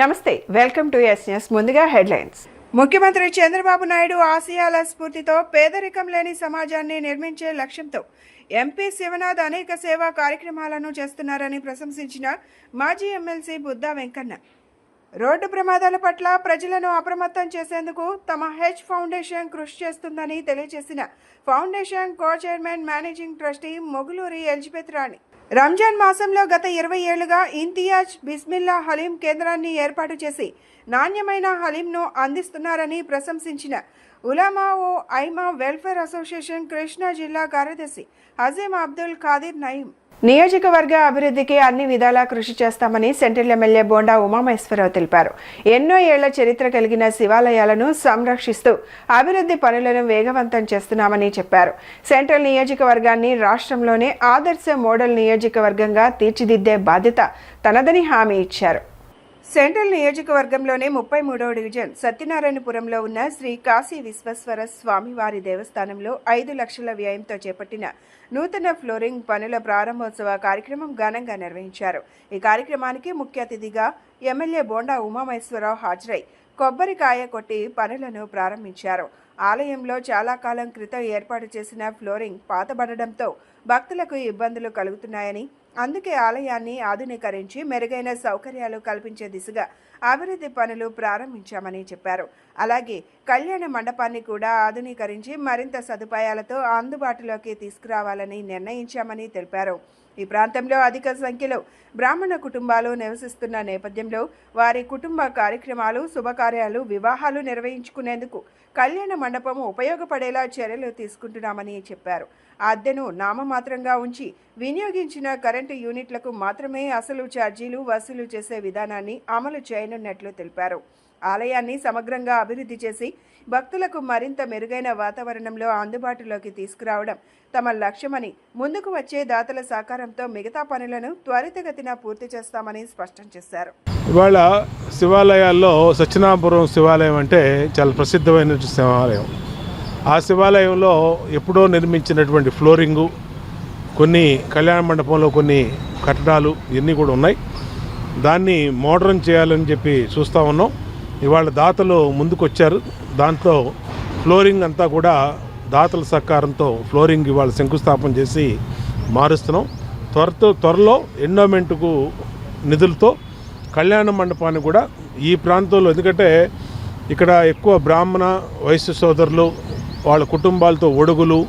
నమస్తే, welcome to yes news. ముందుగా headlines. ముఖ్యమంత్రి చంద్రబాబు నాయుడు ఆశయాల స్ఫూర్తితో పేదరికం లేని సమాజాన్ని నిర్మించే లక్ష్యంతో ఎంపీ శివనాథ్ అనేక సేవా కార్యక్రమాలను చేస్తున్నారని ప్రశంసించిన మాజీ ఎమ్మెల్సీ బుద్దా వెంకన్న. రోడ్డు ప్రమాదాల పట్ల ప్రజలను అప్రమత్తం చేసేందుకు తమ హెచ్ ఫౌండేషన్ కృషి చేస్తుందని తెలియజేసిన foundation co chairman managing trustee Moguluri Elizabeth Rani. Ramzan మాసంలో గత 20 ఏళ్లుగా ఇంతియాజ్ బిస్మిల్లా హలీం కేంద్రాన్ని ఏర్పాటు చేసి నాణ్యమైన హలీంను అందిస్తున్నారని ప్రశంసించిన ఉలమా ఓ ఐమా వెల్ఫేర్ అసోసియేషన్ కృష్ణా జిల్లా కార్యదర్శి హజీం అబ్దుల్ ఖాదిర్ నయీం. నియోజకవర్గ అభివృద్ధికి అన్ని విధాలా కృషి చేస్తామని సెంట్రల్ ఎమ్మెల్యే బోండా ఉమామహేశ్వరరావు తెలిపారు. ఎన్నో ఏళ్ల చరిత్ర కలిగిన శివాలయాలను సంరక్షిస్తూ అభివృద్ధి పనులను వేగవంతం చేస్తున్నామని చెప్పారు. సెంట్రల్ నియోజకవర్గాన్ని రాష్ట్రంలోనే ఆదర్శ మోడల్ నియోజకవర్గంగా తీర్చిదిద్దే బాధ్యత తనదని హామీ ఇచ్చారు. సెంట్రల్ నియోజకవర్గంలోని 33వ డివిజన్ సత్యనారాయణపురంలో ఉన్న శ్రీ కాశీ విశ్వేశ్వర స్వామివారి దేవస్థానంలో 5 లక్షల వ్యయంతో చేపట్టిన నూతన ఫ్లోరింగ్ పనుల ప్రారంభోత్సవ కార్యక్రమం ఘనంగా నిర్వహించారు. ఈ కార్యక్రమానికి ముఖ్య అతిథిగా ఎమ్మెల్యే బోండా ఉమామహేశ్వరరావు హాజరై కొబ్బరికాయ కొట్టి పనులను ప్రారంభించారు. ఆలయంలో చాలా కాలం క్రితం ఏర్పాటు చేసిన ఫ్లోరింగ్ పాతబడడంతో భక్తులకు ఇబ్బందులు కలుగుతున్నాయని, అందుకే ఆలయాన్ని ఆధునీకరించి మెరుగైన సౌకర్యాలు కల్పించే దిశగా అభివృద్ధి పనులు ప్రారంభించామని చెప్పారు. అలాగే కళ్యాణ మండపాన్ని కూడా ఆధునీకరించి మరింత సదుపాయాలతో అందుబాటులోకి తీసుకురావాలని నిర్ణయించామని తెలిపారు. ఈ ప్రాంతంలో అధిక సంఖ్యలో బ్రాహ్మణ కుటుంబాలు నివసిస్తున్న నేపథ్యంలో వారి కుటుంబ కార్యక్రమాలు, శుభకార్యాలు, వివాహాలు నిర్వహించుకునేందుకు కళ్యాణ మండపం ఉపయోగపడేలా చర్యలు తీసుకుంటున్నామని చెప్పారు. అద్దెను నామమాత్రంగా ఉంచి వినియోగించిన కరెంటు యూనిట్లకు మాత్రమే అసలు ఛార్జీలు వసూలు చేసే విధానాన్ని అమలు చేయనున్నట్లు తెలిపారు. ఆలయాన్ని సమగ్రంగా అభివృద్ధి చేసి భక్తులకు మరింత మెరుగైన వాతావరణంలో అందుబాటులోకి తీసుకురావడం తమ లక్ష్యమని, ముందుకు వచ్చే దాతల సహకారంతో మిగతా పనులను త్వరితగతిన పూర్తి చేస్తామని స్పష్టం చేశారు. ఇవాళ శివాలయాల్లో సత్యనారాయణపురం శివాలయం అంటే చాలా ప్రసిద్ధమైన శివాలయం. ఆ శివాలయంలో ఎప్పుడో నిర్మించినటువంటి ఫ్లోరింగు, కొన్ని కళ్యాణ మండపంలో కొన్ని కట్టడాలు ఇవన్నీ కూడా ఉన్నాయి. దాన్ని మోడర్న్ చేయాలని చెప్పి చూస్తూ ఉన్నాం. ఇవాళ దాతలు ముందుకు వచ్చారు. దాంట్లో ఫ్లోరింగ్ అంతా కూడా దాతల సహకారంతో ఫ్లోరింగ్ ఇవాళ శంకుస్థాపన చేసి మారుస్తున్నాం. త్వరలో ఎండోమెంట్కు నిధులతో కళ్యాణ మండపాన్ని కూడా ఈ ప్రాంతంలో, ఎందుకంటే ఇక్కడ ఎక్కువ బ్రాహ్మణ వైశ్య సోదరులు వాళ్ళ కుటుంబాలతో ఒడుగులు,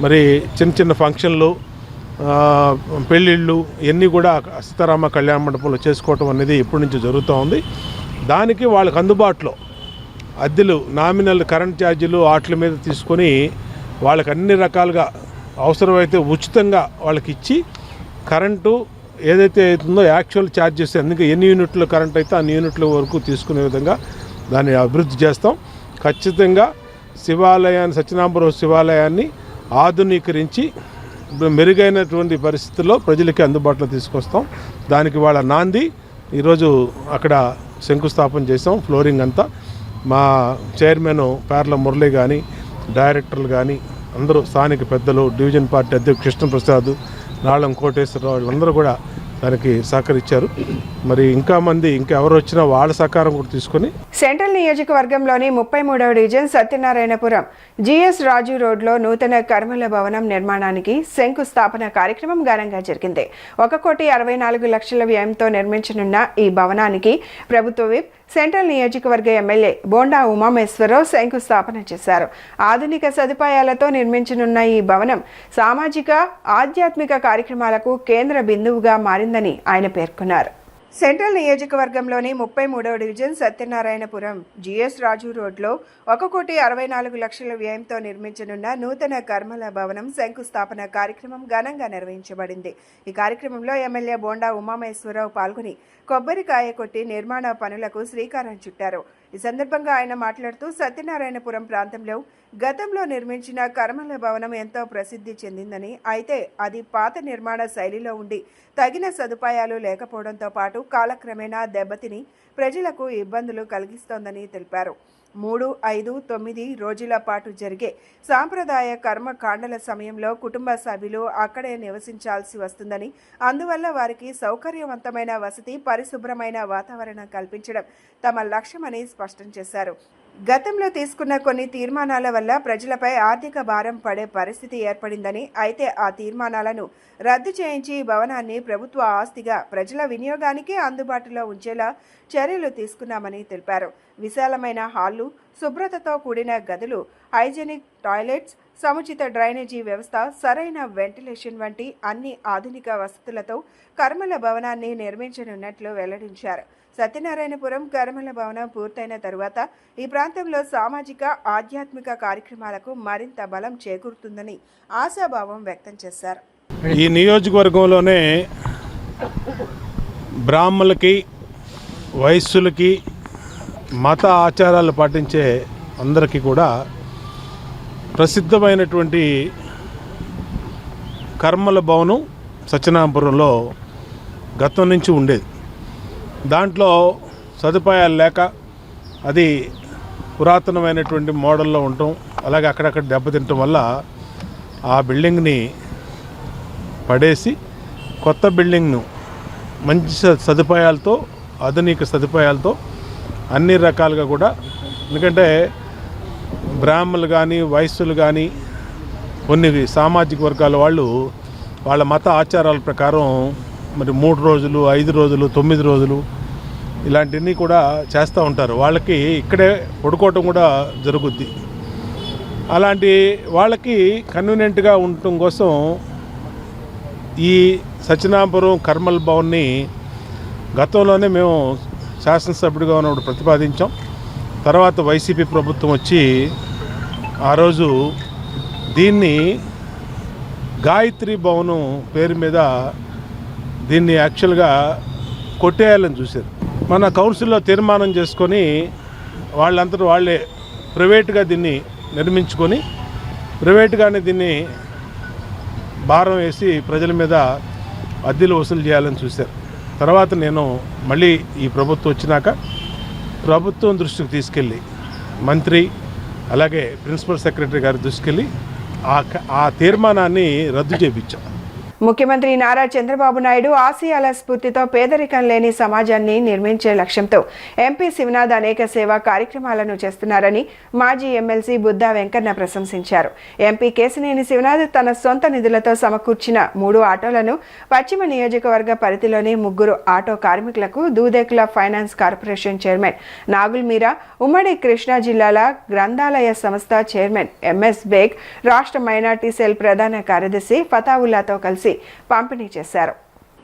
మరి చిన్న చిన్న ఫంక్షన్లు, పెళ్ళిళ్ళు ఇవన్నీ కూడా సీతారామ కళ్యాణ మండపంలో చేసుకోవటం అనేది ఇప్పటి నుంచి జరుగుతూ ఉంది. దానికి వాళ్ళకి అందుబాటులో అద్దెలు, నామినల్ కరెంట్ ఛార్జీలు వాటి మీద తీసుకొని వాళ్ళకి అన్ని రకాలుగా అవసరమైతే ఉచితంగా వాళ్ళకి ఇచ్చి కరెంటు ఏదైతే అవుతుందో యాక్చువల్ ఛార్జెస్ ఎన్ని యూనిట్లు కరెంట్ అయితే అన్ని యూనిట్ల వరకు తీసుకునే విధంగా దాన్ని అభివృద్ధి చేస్తాం. ఖచ్చితంగా శివాలయాన్ని, సత్యనారాయణపురం శివాలయాన్ని ఆధునీకరించి మెరుగైనటువంటి పరిస్థితుల్లో ప్రజలకి అందుబాటులో తీసుకొస్తాం. దానికి వాళ్ళ నాంది ఈరోజు అక్కడ శంకుస్థాపన చేసాం. ఫ్లోరింగ్ అంతా మా చైర్మన్ పేర్ల మురళి కానీ, డైరెక్టర్లు కానీ, అందరూ స్థానిక పెద్దలు, డివిజన్ పార్టీ అధ్యక్షుడు కృష్ణప్రసాద్, నాళం కోటేశ్వరరావు అందరూ కూడా దానికి సహకరించారు. మరి ఇంకెవరు వచ్చినా వాళ్ళ సహకారం కూడా తీసుకొని సెంట్రల్ నియోజకవర్గంలోని 33వ డివిజన్ సత్యనారాయణపురం జిఎస్ రాజు రోడ్లో నూతన కర్మల భవనం నిర్మాణానికి శంకుస్థాపన కార్యక్రమం ఘనంగా జరిగింది. 1,64,00,000 వ్యయంతో నిర్మించనున్న ఈ భవనానికి ప్రభుత్వ విప్, సెంట్రల్ నియోజకవర్గ ఎమ్మెల్యే బోండా ఉమామహేశ్వరరావు శంకుస్థాపన చేశారు. ఆధునిక సదుపాయాలతో నిర్మించనున్న ఈ భవనం సామాజిక, ఆధ్యాత్మిక కార్యక్రమాలకు కేంద్ర బిందువుగా మారిందని ఆయన పేర్కొన్నారు. సెంట్రల్ నియోజకవర్గంలోని 33వ డివిజన్ సత్యనారాయణపురం జిఎస్ రాజు రోడ్లో 1,64,00,000 వ్యయంతో నిర్మించనున్న నూతన కర్మల భవనం శంకుస్థాపన కార్యక్రమం ఘనంగా నిర్వహించబడింది. ఈ కార్యక్రమంలో ఎమ్మెల్యే బోండా ఉమామహేశ్వరరావు పాల్గొని కొబ్బరికాయ కొట్టి నిర్మాణ పనులకు శ్రీకారం చుట్టారు. ఈ సందర్భంగా ఆయన మాట్లాడుతూ సత్యనారాయణపురం ప్రాంతంలో గతంలో నిర్మించిన కర్మల భవనం ఎంతో ప్రసిద్ధి చెందిందని, అయితే అది పాత నిర్మాణ శైలిలో ఉండి తగిన సదుపాయాలు లేకపోవడంతో పాటు కాలక్రమేణా దెబ్బతిని ప్రజలకు ఇబ్బందులు కలిగిస్తోందని తెలిపారు. 3, 5, 9 రోజుల పాటు జరిగే సాంప్రదాయ కర్మకాండల సమయంలో కుటుంబ సభ్యులు అక్కడే నివసించాల్సి వస్తుందని, అందువల్ల వారికి సౌకర్యవంతమైన వసతి, పరిశుభ్రమైన వాతావరణం కల్పించడం తమ లక్ష్యమని స్పష్టం చేశారు. గతంలో తీసుకున్న కొన్ని తీర్మానాల వల్ల ప్రజలపై ఆర్థిక భారం పడే పరిస్థితి ఏర్పడిందని, అయితే ఆ తీర్మానాలను రద్దు చేయించి భవనాన్ని ప్రభుత్వ ఆస్తిగా ప్రజల వినియోగానికి అందుబాటులో ఉంచేలా చర్యలు తీసుకున్నామని తెలిపారు. విశాలమైన హాళ్లు, శుభ్రతతో కూడిన గదులు, హైజెనిక్ టాయిలెట్స్, సముచిత డ్రైనేజీ వ్యవస్థ, సరైన వెంటిలేషన్ వంటి అన్ని ఆధునిక వసతులతో కర్మల భవనాన్ని నిర్మించనున్నట్లు వెల్లడించారు. సత్యనారాయణపురం కర్మల భవనం పూర్తయిన తరువాత ఈ ప్రాంతంలో సామాజిక, ఆధ్యాత్మిక కార్యక్రమాలకు మరింత బలం చేకూరుతుందని ఆశాభావం వ్యక్తం చేశారు. ఈ నియోజకవర్గంలోనే బ్రాహ్మణులకి, వైశ్యులకి, మత ఆచారాలు పాటించే అందరికీ కూడా ప్రసిద్ధమైనటువంటి కర్మల భవనం సత్యనారాయణపురంలో గతం నుంచి ఉండేది. దాంట్లో సదుపాయాలు లేక అది పురాతనమైనటువంటి మోడల్లో ఉండటం, అలాగే అక్కడక్కడ దెబ్బతింటం వల్ల ఆ బిల్డింగ్ని పడేసి కొత్త బిల్డింగ్ను మంచి సదుపాయాలతో, ఆధునిక సదుపాయాలతో అన్ని రకాలుగా కూడా, ఎందుకంటే బ్రాహ్మణులు కానీ, వైశ్యులు కానీ, కొన్ని సామాజిక వర్గాల వాళ్ళు వాళ్ళ మత ఆచారాల ప్రకారం మరి 3 రోజులు, 5 రోజులు, 9 రోజులు ఇలాంటివన్నీ కూడా చేస్తూ ఉంటారు. వాళ్ళకి ఇక్కడే పడుకోవటం కూడా జరుగుద్ది. అలాంటి వాళ్ళకి కన్వీనియంట్గా ఉండటం కోసం ఈ సత్యనారాయణపురం కర్మల్ భవన్ని గతంలోనే మేము శాసనసభ్యుడిగా ఉన్నప్పుడు ప్రతిపాదించాం. తర్వాత వైసీపీ ప్రభుత్వం వచ్చి ఆ రోజు దీన్ని గాయత్రి భవనం పేరు మీద దీన్ని యాక్చువల్గా కొట్టేయాలని చూశారు. మన కౌన్సిల్లో తీర్మానం చేసుకొని వాళ్ళంతటా వాళ్ళే ప్రైవేట్గా దీన్ని నిర్మించుకొని ప్రైవేట్గానే దీన్ని భారం వేసి ప్రజల మీద అద్దెలు వసూలు చేయాలని చూశారు. తర్వాత నేను మళ్ళీ ఈ ప్రభుత్వం వచ్చినాక ప్రభుత్వం దృష్టికి తీసుకెళ్ళి మంత్రి అలాగే ప్రిన్సిపల్ సెక్రటరీ గారి దృష్టికి వెళ్ళి ఆ తీర్మానాన్ని రద్దు చేయించాం. ముఖ్యమంత్రి నారా చంద్రబాబు నాయుడు ఆశయాల స్ఫూర్తితో పేదరికం లేని సమాజాన్ని నిర్మించే లక్ష్యంతో ఎంపీ శివనాథ్ అనేక సేవా కార్యక్రమాలను చేస్తున్నారని మాజీ ఎమ్మెల్సీ బుద్దా వెంకన్న ప్రశంసించారు. ఎంపీ కేశినేని శివనాథ్ తన సొంత నిధులతో సమకూర్చిన 3 ఆటోలను పశ్చిమ నియోజకవర్గ పరిధిలోని 3 ఆటో కార్మికులకు Dudekula finance corporation chairman Nagul Meera, ఉమ్మడి కృష్ణా జిల్లాల గ్రంథాలయ సంస్థ చైర్మన్ ఎంఎస్ బేగ్, రాష్ట్ర మైనార్టీ సెల్ ప్రధాన కార్యదర్శి ఫతావుల్లాతో కలిసి పంపిణీ చేశారు.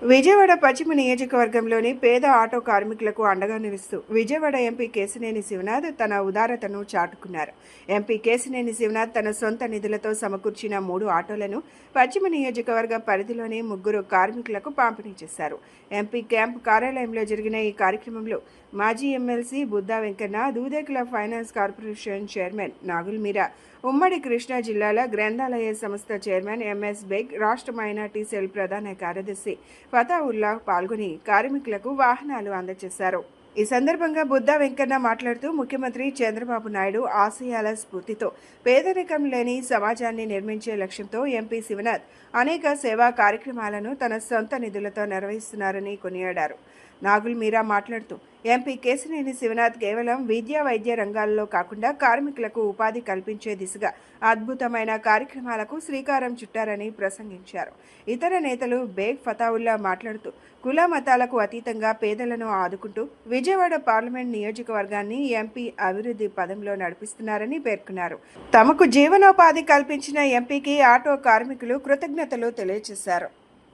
విజయవాడ పశ్చిమ నియోజకవర్గంలోని పేద ఆటో కార్మికులకు అండగా నిలుస్తూ విజయవాడ ఎంపీ కేశినేని శివనాథ్ తన ఉదారతను చాటుకున్నారు. ఎంపీ కేశినేని శివనాథ్ తన సొంత నిధులతో సమకూర్చిన 3 ఆటోలను పశ్చిమ నియోజకవర్గ పరిధిలోని 3 కార్మికులకు పంపిణీ చేశారు. ఎంపీ క్యాంప్ కార్యాలయంలో జరిగిన ఈ కార్యక్రమంలో మాజీ MLC Buddha Venkanna, Dudekula finance corporation chairman Nagul Meera, ఉమ్మడి కృష్ణా జిల్లాల గ్రంథాలయ సంస్థ చైర్మన్ ఎంఎస్ బేగ్, రాష్ట్ర మైనార్టీ సెల్ ప్రధాన కార్యదర్శి ఫతావుల్లా పాల్గొని కార్మికులకు వాహనాలు అందజేశారు. ఈ సందర్భంగా బుద్దా వెంకన్న మాట్లాడుతూ ముఖ్యమంత్రి చంద్రబాబు నాయుడు ఆశయాల స్ఫూర్తితో పేదరికం లేని సమాజాన్ని నిర్మించే లక్ష్యంతో ఎంపీ శివనాథ్ అనేక సేవా కార్యక్రమాలను తన సొంత నిధులతో నిర్వహిస్తున్నారని కొనియాడారు. నాగుల్ మీరా మాట్లాడుతూ ఎంపీ కేశినేని శివనాథ్ కేవలం విద్యా వైద్య రంగాల్లో కాకుండా కార్మికులకు ఉపాధి కల్పించే దిశగా అద్భుతమైన కార్యక్రమాలకు శ్రీకారం చుట్టారని ప్రసంగించారు. ఇతర నేతలు బేగ్, ఫతావుల్లా మాట్లాడుతూ కుల మతాలకు అతీతంగా పేదలను ఆదుకుంటూ విజయవాడ పార్లమెంట్ నియోజకవర్గాన్ని ఎంపీ అభివృద్ధి పదంలో నడిపిస్తున్నారని పేర్కొన్నారు. తమకు జీవనోపాధి కల్పించిన ఎంపీకి ఆటో కార్మికులు కృతజ్ఞతలు తెలియజేశారు.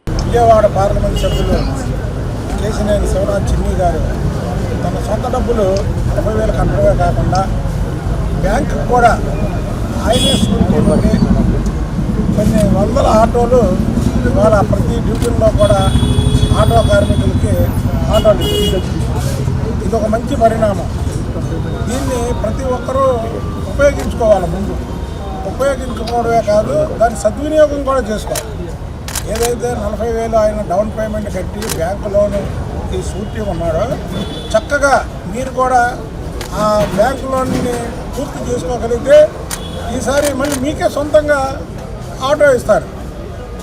విజయవాడ పార్లమెంట్ సభ్యులు కేశినేని శివనాథ్ చిన్ని గారు తన సొంత డబ్బులు 40,000 కంటగా కాకుండా బ్యాంకు కూడా ఆయనే స్కూల్కి కొన్ని వందల ఆటోలు ఇవాళ ప్రతి డ్యూటీల్లో కూడా ఆటో కార్మికులకి ఆటోలు ఇది ఒక మంచి పరిణామం. దీన్ని ప్రతి ఒక్కరూ ఉపయోగించుకోవాలి. ముందు ఉపయోగించుకోవడమే కాదు, దాని సద్వినియోగం కూడా చేసుకోవాలి. ఏదైతే 40,000 ఆయన డౌన్ పేమెంట్ కట్టి బ్యాంకు లోను ఈ సూటి ఉన్నాడో చక్కగా మీరు కూడా ఆ బ్యాంక్ లోన్ని పూర్తి చేసుకోగలిగితే ఈసారి మళ్ళీ మీకే సొంతంగా ఆటో ఇస్తారు.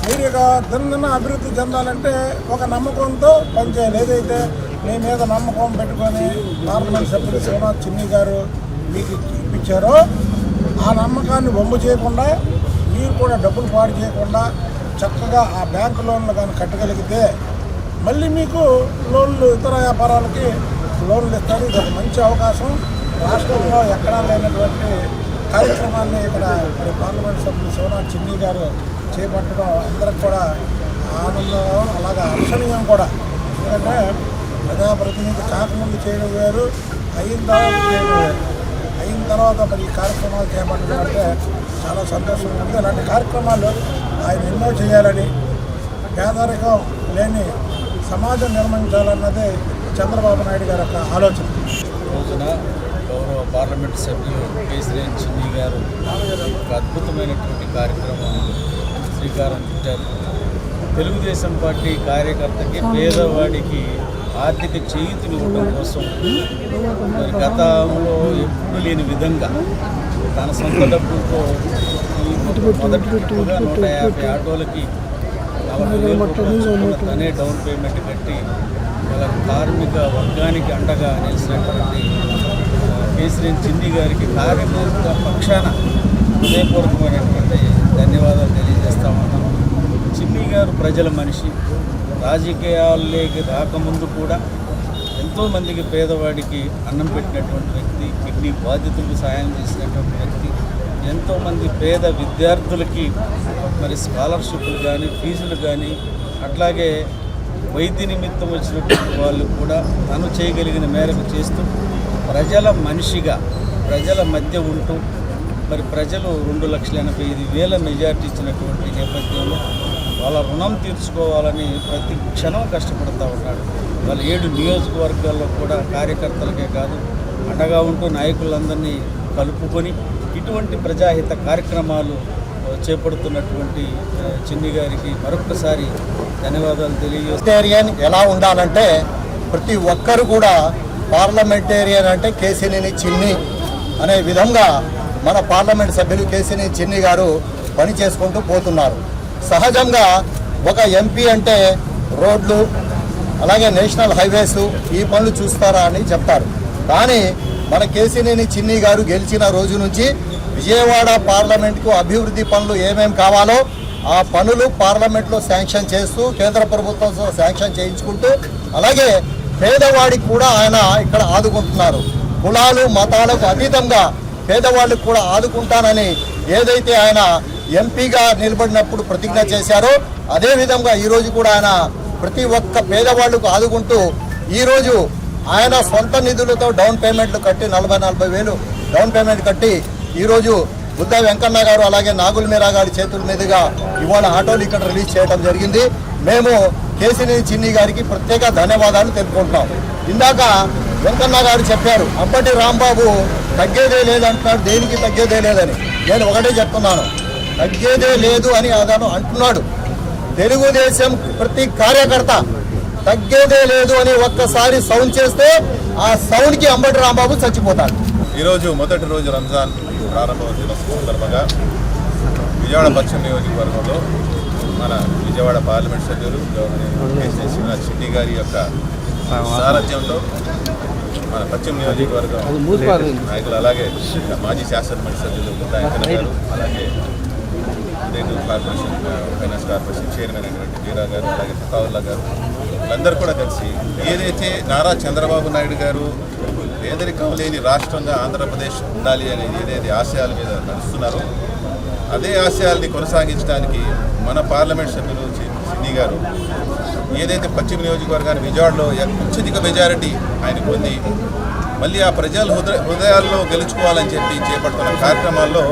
మీరు ఇక దినదిన అభివృద్ధి చెందాలంటే ఒక నమ్మకంతో పనిచేయాలి. ఏదైతే మీ మీద నమ్మకం పెట్టుకొని పార్లమెంట్ సభ్యులు శివనాథ్ చిన్ని గారు మీకు ఇప్పించారో ఆ నమ్మకాన్ని వమ్ము చేయకుండా మీరు కూడా డబ్బులు పాడు చేయకుండా చక్కగా ఆ బ్యాంకు లోన్లు కానీ కట్టగలిగితే మళ్ళీ మీకు లోన్లు ఇతర వ్యాపారాలకి లోన్లు ఇస్తారు. ఇది ఒక మంచి అవకాశం. రాష్ట్రంలో ఎక్కడా లేనటువంటి కార్యక్రమాన్ని ఇక్కడ మరి పార్లమెంట్ సభ్యులు శివనాథ్ చిన్ని గారు చేపట్టడం అందరికి కూడా ఆనందం, అలాగే హర్షణీయం కూడా. ఎందుకంటే ప్రజాప్రతినిధి కాకముందు చేయడం వేరు, అయిన తర్వాత చేయడం వేరు. అయిన తర్వాత మరి ఈ కార్యక్రమాలు చేపట్టడం అంటే చాలా సంతోషంగా ఉంది. ఇలాంటి కార్యక్రమాలు ఆయన ఎన్నో చేయాలని, పేదరికం లేని సమాజం నిర్మించాలన్నదే చంద్రబాబు నాయుడు గారి యొక్క ఆలోచన. రోజున గౌరవ పార్లమెంట్ సభ్యులు కేసీఆర్ చిన్ని గారు ఒక అద్భుతమైనటువంటి కార్యక్రమం శ్రీకారం చుట్టారు. తెలుగుదేశం పార్టీ కార్యకర్తకి పేదవాడికి ఆర్థిక చేయూతనివ్వడం కోసం మరి గతంలో ఎప్పుడు లేని విధంగా తన సొంత డబ్బులతో ఈ మొదటి ట్రిప్పుగా 150 ఆటోలకి 40,000 రూపాయలు తనే డౌన్ పేమెంట్ కట్టి ఇలా కార్మిక వర్గానికి అండగా నిలిచినటువంటి కేసీఆర్ చిన్ని గారికి కార్యకర్త పక్షాన హృదయపూర్వకమైనటువంటి ధన్యవాదాలు తెలియజేస్తా ఉన్నాం. చిన్ని గారు ప్రజల మనిషి. రాజకీయాల్లోకి రాకముందు కూడా ఎంతోమందికి పేదవాడికి అన్నం పెట్టినటువంటి వ్యక్తి, కిడ్నీ బాధితులకు సాయం చేసినటువంటి వ్యక్తి, ఎంతోమంది పేద విద్యార్థులకి మరి స్కాలర్షిప్లు కానీ ఫీజులు కానీ అట్లాగే వైద్య నిమిత్తం వచ్చినటువంటి వాళ్ళు కూడా తను చేయగలిగిన మేరకు చేస్తూ ప్రజల మనిషిగా ప్రజల మధ్య ఉంటూ మరి ప్రజలు 2,85,000 మెజార్టీ ఇచ్చినటువంటి నేపథ్యంలో వాళ్ళ రుణం తీర్చుకోవాలని ప్రతి క్షణం కష్టపడుతూ ఉన్నాడు. వాళ్ళ 7 నియోజకవర్గాల్లో కూడా కార్యకర్తలకే కాదు అండగా ఉంటూ నాయకులందరినీ కలుపుకొని ఇటువంటి ప్రజాహిత కార్యక్రమాలు చేపడుతున్నటువంటి చిన్ని గారికి మరొకసారి ధన్యవాదాలు పార్లమెంటేరియన్ ఎలా ఉండాలంటే ప్రతి ఒక్కరు కూడా పార్లమెంటేరియన్ అంటే కేసినేని చిన్ని అనే విధంగా మన పార్లమెంట్ సభ్యులు కేసినేని చిన్ని గారు పని చేసుకుంటూ పోతున్నారు. సహజంగా ఒక ఎంపీ అంటే రోడ్లు అలాగే నేషనల్ హైవేస్ ఈ పనులు చూస్తారా అని చెప్తారు. కానీ మన కేసినేని చిన్ని గారు గెలిచిన రోజు నుంచి విజయవాడ పార్లమెంట్కు అభివృద్ధి పనులు ఏమేమి కావాలో ఆ పనులు పార్లమెంట్లో శాంక్షన్ చేస్తూ కేంద్ర ప్రభుత్వంతో శాంక్షన్ చేయించుకుంటూ అలాగే పేదవాడికి కూడా ఆయన ఇక్కడ ఆదుకుంటున్నారు. కులాలు మతాలకు అతీతంగా పేదవాళ్ళకు కూడా ఆదుకుంటానని ఏదైతే ఆయన ఎంపీగా నిలబడినప్పుడు ప్రతిజ్ఞ చేశారో అదేవిధంగా ఈరోజు కూడా ఆయన ప్రతి ఒక్క పేదవాళ్లకు ఆదుకుంటూ ఈరోజు ఆయన సొంత నిధులతో డౌన్ పేమెంట్లు కట్టి 40,000 డౌన్ పేమెంట్ కట్టి ఈరోజు బుద్ధ వెంకన్న గారు అలాగే నాగుల్ మీరా గారి చేతుల మీదుగా ఇవాళ ఆటోలు ఇక్కడ రిలీజ్ చేయడం జరిగింది. మేము కేసినేని చిన్ని గారికి ప్రత్యేక ధన్యవాదాలు తెలుపుకుంటున్నాం. ఇందాక వెంకన్న గారు చెప్పారు అప్పటి రాంబాబు తగ్గేదే లేదంటున్నాడు. దేనికి తగ్గేదే లేదని నేను ఒకటే చెప్తున్నాను, తగ్గేదే లేదు అని అతను అంటున్నాడు. తెలుగుదేశం ప్రతి కార్యకర్త తగ్గేదే లేదు అని ఒక్కసారి సౌండ్ చేస్తే ఆ సౌండ్కి అంబటి రాంబాబు చచ్చిపోతాడు. ఈరోజు మొదటి రోజు రంజాన్ ప్రారంభ దినోత్సవం సందర్భంగా విజయవాడ పశ్చిమ నియోజకవర్గంలో మన విజయవాడ పార్లమెంట్ సభ్యులు కేసీఆర్ శివనాథ్ చిన్ని గారి యొక్క సారథ్యంతో మన పశ్చిమ నియోజకవర్గం నాయకులు అలాగే మాజీ శాసనమండలి సభ్యులు బుద్ధ వెంకన్న గారు అలాగే Renu corporation finance corporation chairman అయినటువంటి వీరా గారు అలాగే ఫతావుల్లా గారు వీళ్ళందరూ కూడా కలిసి ఏదైతే నారా చంద్రబాబు నాయుడు గారు పేదరికం లేని రాష్ట్రంగా ఆంధ్రప్రదేశ్ ఉండాలి అనే ఏదైతే ఆశయాల మీద నడుస్తున్నారో అదే ఆశయాల్ని కొనసాగించడానికి మన పార్లమెంట్ సభ్యులు చిన్ని గారు ఏదైతే పశ్చిమ నియోజకవర్గాన్ని విజయవాడలో అత్యధిక మెజారిటీ ఆయన పొంది మళ్ళీ ఆ ప్రజల హృదయాల్లో గెలుచుకోవాలని చెప్పి చేపడుతున్న కార్యక్రమాల్లో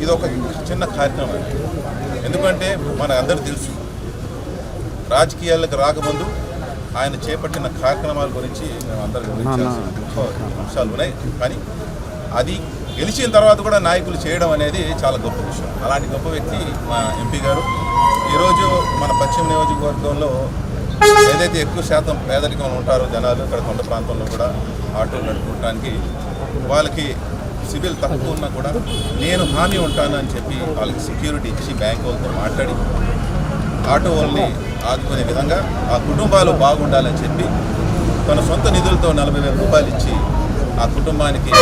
ఇది ఒక చిన్న కార్యక్రమం. ఎందుకంటే మన అందరూ తెలుసు రాజకీయాలకు రాకముందు ఆయన చేపట్టిన కార్యక్రమాల గురించి మేము అందరం గురించాల్సిన అంశాలు ఉన్నాయి. కానీ అది గెలిచిన తర్వాత కూడా నాయకులు చేయడం అనేది చాలా గొప్ప విషయం. అలాంటి గొప్ప వ్యక్తి మా ఎంపీ గారు. ఈరోజు మన పశ్చిమ నియోజకవర్గంలో ఏదైతే ఎక్కువ శాతం పేదరికంలో ఉంటారో జనాలు ఇక్కడ కొండ ప్రాంతంలో కూడా ఆటోలు నడుపుకోవడానికి వాళ్ళకి సిబిల్ తక్కువ ఉన్నా కూడా నేను హామీ ఉంటానని చెప్పి వాళ్ళకి సెక్యూరిటీ ఇచ్చి బ్యాంక్ వాళ్ళతో మాట్లాడి ఆటో వాళ్ళని ఆదుకునే విధంగా ఆ కుటుంబాలు బాగుండాలని చెప్పి తన సొంత నిధులతో 40,000 రూపాయలు ఇచ్చి ఆ కుటుంబానికి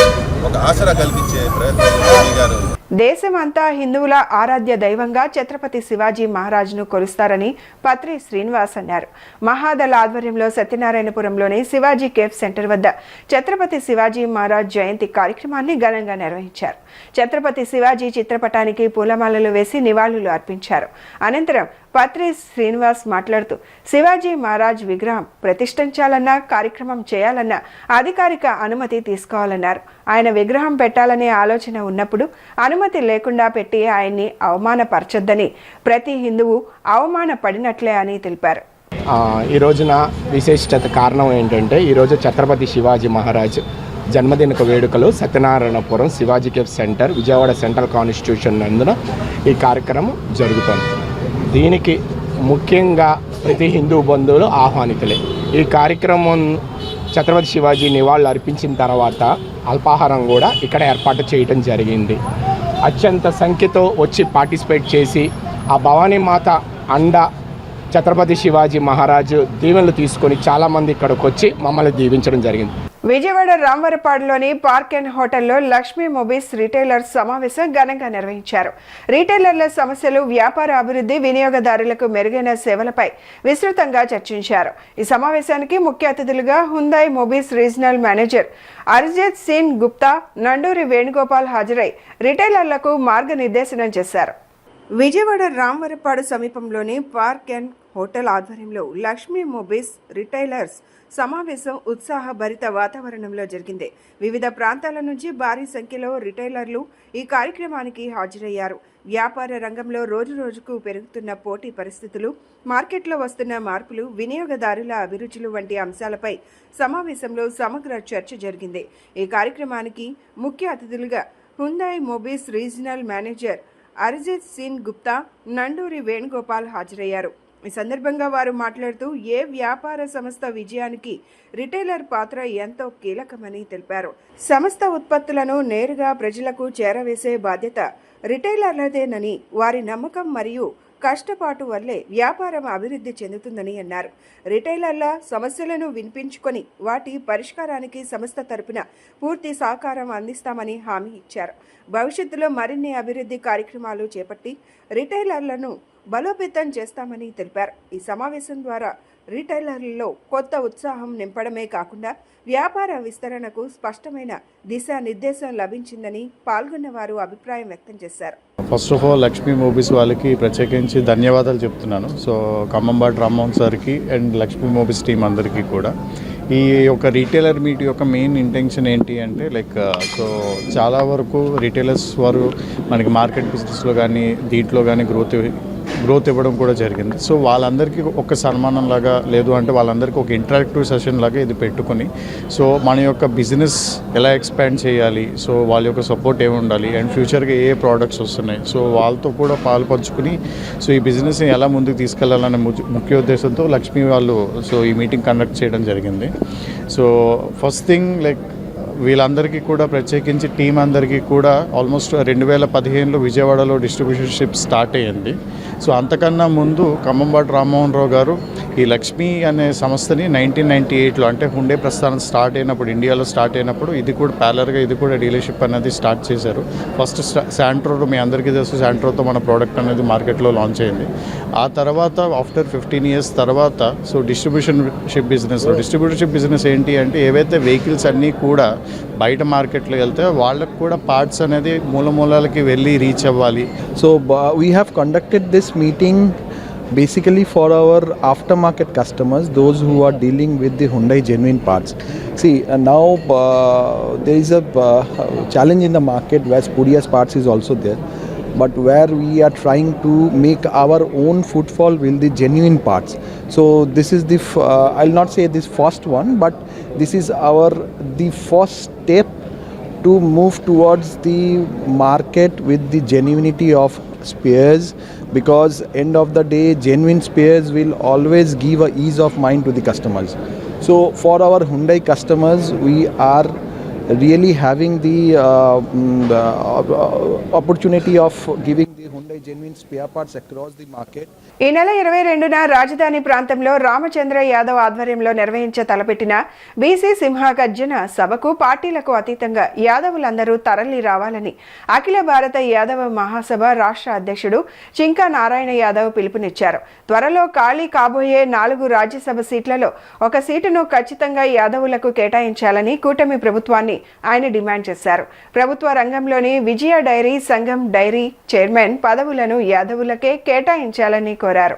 ఒక ఆసరా కల్పించే ప్రయత్నం మోదీ గారు. దేశమంతా హిందువుల ఆరాధ్య దైవంగా ఛత్రపతి శివాజీ మహారాజ్ను కొలుస్తారని పత్రి శ్రీనివాస్ అన్నారు. మహాదళ ఆధ్వర్యంలో సత్యనారాయణపురంలోని శివాజీ కేఫ్ సెంటర్ వద్ద ఛత్రపతి శివాజీ మహారాజ్ జయంతి కార్యక్రమాన్ని ఘనంగా నిర్వహించారు. ఛత్రపతి శివాజీ చిత్రపటానికి పూలమాలలు వేసి నివాళులు అర్పించారు. అనంతరం పత్రి శ్రీనివాస్ మాట్లాడుతూ శివాజీ మహారాజ్ విగ్రహం ప్రతిష్ఠించాలన్నా కార్యక్రమం చేయాలన్నా అధికారిక అనుమతి తీసుకోవాలన్నారు. ఆయన విగ్రహం పెట్టాలనే ఆలోచన ఉన్నప్పుడు అనుమతి లేకుండా పెట్టి ఆయన్ని అవమానపరచొద్దని, ప్రతి హిందువు అవమానపడినట్లే అని తెలిపారు. ఈ రోజున విశేషత కారణం ఏంటంటే ఈరోజు ఛత్రపతి శివాజీ మహారాజ్ జన్మదిన వేడుకలు Satyanarayanapuram Shivaji cafe centre Vijayawada central constitution నందున ఈ కార్యక్రమం జరుగుతుంది. దీనికి ముఖ్యంగా ప్రతి హిందూ బంధువులు ఆహ్వానితులే. ఈ కార్యక్రమం ఛత్రపతి శివాజీ నివాళులు అర్పించిన తర్వాత అల్పాహారం కూడా ఇక్కడ ఏర్పాటు చేయడం జరిగింది. అత్యంత సంఖ్యతో వచ్చి పార్టిసిపేట్ చేసి ఆ భవానీమాత అండ ఛత్రపతి శివాజీ మహారాజు దీవెనలు తీసుకొని చాలామంది ఇక్కడికి వచ్చి మమ్మల్ని దీవించడం జరిగింది. విజయవాడ రాంవరపాడులోని పార్క్ అండ్ హోటల్లో లక్ష్మీ మొబైల్స్ రిటైలర్స్ సమావేశం ఘనంగా నిర్వహించారు. రిటైలర్ల సమస్యలు, వ్యాపార అభివృద్ధి, వినియోగదారులకు మెరుగైన సేవలపై విస్తృతంగా చర్చించారు. ఈ సమావేశానికి ముఖ్య అతిథులుగా Hyundai mobiles regional manager Arijit Singh Gupta, Nanduri Venugopal హాజరై రిటైలర్లకు మార్గనిర్దేశనం చేశారు. విజయవాడ రాంవరపాడు సమీపంలోని పార్క్ అండ్ హోటల్ ఆధ్వర్యంలో లక్ష్మీ మొబైల్స్ రిటైలర్స్ సమావేశం ఉత్సాహభరిత వాతావరణంలో జరిగింది. వివిధ ప్రాంతాల నుంచి భారీ సంఖ్యలో రిటైలర్లు ఈ కార్యక్రమానికి హాజరయ్యారు. వ్యాపార రంగంలో రోజురోజుకు పెరుగుతున్న పోటీ పరిస్థితులు, మార్కెట్లో వస్తున్న మార్పులు, వినియోగదారుల అభిరుచులు వంటి అంశాలపై సమావేశంలో సమగ్ర చర్చ జరిగింది. ఈ కార్యక్రమానికి ముఖ్య అతిథులుగా Hyundai mobiles regional manager Arijit Singh Gupta, Nanduri Venugopal హాజరయ్యారు. ఈ సందర్భంగా వారు మాట్లాడుతూ ఏ వ్యాపార సంస్థ విజయానికి రిటైలర్ పాత్ర ఎంతో కీలకమని తెలిపారు. సంస్థ ఉత్పత్తులను నేరుగా ప్రజలకు చేరవేసే బాధ్యత రిటైలర్లదేనని, వారి నమ్మకం మరియు కష్టపాటు వల్లే వ్యాపారం అభివృద్ధి చెందుతుందని అన్నారు. రిటైలర్ల సమస్యలను వినిపించుకొని వాటి పరిష్కారానికి సంస్థ తరపున పూర్తి సహకారం అందిస్తామని హామీ ఇచ్చారు. భవిష్యత్తులో మరిన్ని అభివృద్ధి కార్యక్రమాలు చేపట్టి రిటైలర్లను బలోపేతం చేస్తామని తెలిపారు. ఈ సమావేశం ద్వారా రిటైలర్లలో కొత్త ఉత్సాహం నింపడమే కాకుండా వ్యాపార విస్తరణకు స్పష్టమైన దిశానిర్దేశం లభించిందని పాల్గొన్న వారు అభిప్రాయం వ్యక్తం చేశారు. First of all Lakshmi movies వాళ్ళకి ప్రత్యేకించి ధన్యవాదాలు చెప్తున్నాను. సో ఖమ్మంబాటి రామ్మోహన్ సార్కి అండ్ లక్ష్మీ మూవీస్ టీం అందరికీ కూడా. ఈ యొక్క రీటైలర్ మీట్ యొక్క మెయిన్ ఇంటెన్షన్ ఏంటి అంటే సో చాలా వరకు రీటైలర్స్ వారు మనకి మార్కెట్ బిజినెస్లో కానీ దీంట్లో కానీ గ్రోత్ ఇవ్వడం కూడా జరిగింది. సో వాళ్ళందరికీ ఒక సన్మానం లాగా, లేదు అంటే వాళ్ళందరికీ ఒక ఇంటరాక్టివ్ సెషన్ లాగా ఇది పెట్టుకొని, సో మన యొక్క బిజినెస్ ఎలా ఎక్స్పాండ్ చేయాలి, సో వాళ్ళ యొక్క సపోర్ట్ ఏమి ఉండాలి, అండ్ ఫ్యూచర్గా ఏ ప్రోడక్ట్స్ వస్తున్నాయి, సో వాళ్ళతో కూడా పాలు పంచుకుని సో ఈ బిజినెస్ని ఎలా ముందుకు తీసుకెళ్లాలనే ముఖ్య ఉద్దేశంతో లక్ష్మీ వాళ్ళు సో ఈ మీటింగ్ కండక్ట్ చేయడం జరిగింది. సో ఫస్ట్ థింగ్ వీళ్ళందరికీ కూడా ప్రత్యేకించి టీం అందరికీ కూడా ఆల్మోస్ట్ 2015లో విజయవాడలో డిస్ట్రిబ్యూషన్షిప్ స్టార్ట్ అయ్యింది. సో అంతకన్నా ముందు ఖమ్మంబాటి రామ్మోహన్ రావు గారు ఈ లక్ష్మీ అనే సంస్థని 1998లో అంటే హుండే ప్రస్థానం స్టార్ట్ అయినప్పుడు, ఇండియాలో స్టార్ట్ అయినప్పుడు ఇది కూడా ప్యాలర్గా ఇది కూడా డీలర్షిప్ అనేది స్టార్ట్ చేశారు. ఫస్ట్ శాంట్రో, మీ అందరికీ తెలుసు, శాంట్రోతో మన ప్రోడక్ట్ అనేది మార్కెట్లో లాంచ్ అయింది. ఆ తర్వాత ఆఫ్టర్ 15 years తర్వాత సో డిస్ట్రిబ్యూషన్షిప్ బిజినెస్ ఏంటి అంటే ఏవైతే వెహికల్స్ అన్నీ కూడా బయట మార్కెట్లో వెళ్తే వాళ్ళకు కూడా పార్ట్స్ అనేది మూలమూలలకి వెళ్ళి రీచ్ అవ్వాలి. So we have conducted this meeting basically for our aftermarket customers, those who are dealing with the Hyundai genuine parts. See, now there is a challenge in the market where spurious parts is also there, but where we are trying to make our own footfall with the genuine parts. So this is the I'll not say this first one, but this is the first step to move towards the market with the genuinity of spares, because end of the day genuine spares will always give a ease of mind to the customers. So for our Hyundai customers, we are really having the opportunity of giving the Hyundai genuine spare parts across the market. ఈ నెల 22న రాజధాని ప్రాంతంలో రామచంద్ర యాదవ్ ఆధ్వర్యంలో నిర్వహించ తలపెట్టిన BC సింహగర్జన సభకు పార్టీలకు అతీతంగా యాదవులందరూ తరలి రావాలని అఖిల భారత యాదవ మహాసభ రాష్ట్ర అధ్యక్షుడు చింకా నారాయణ యాదవ్ పిలుపునిచ్చారు. త్వరలో ఖాళీ కాబోయే 4 రాజ్యసభ సీట్లలో ఒక సీటును ఖచ్చితంగా యాదవులకు కేటాయించాలని కూటమి ప్రభుత్వాన్ని ఆయన డిమాండ్ చేశారు. ప్రభుత్వ రంగంలోని విజయ డైరీ సంఘం డైరీ చైర్మన్ పదవులను యాదవులకే కేటాయించాలని కోరారు.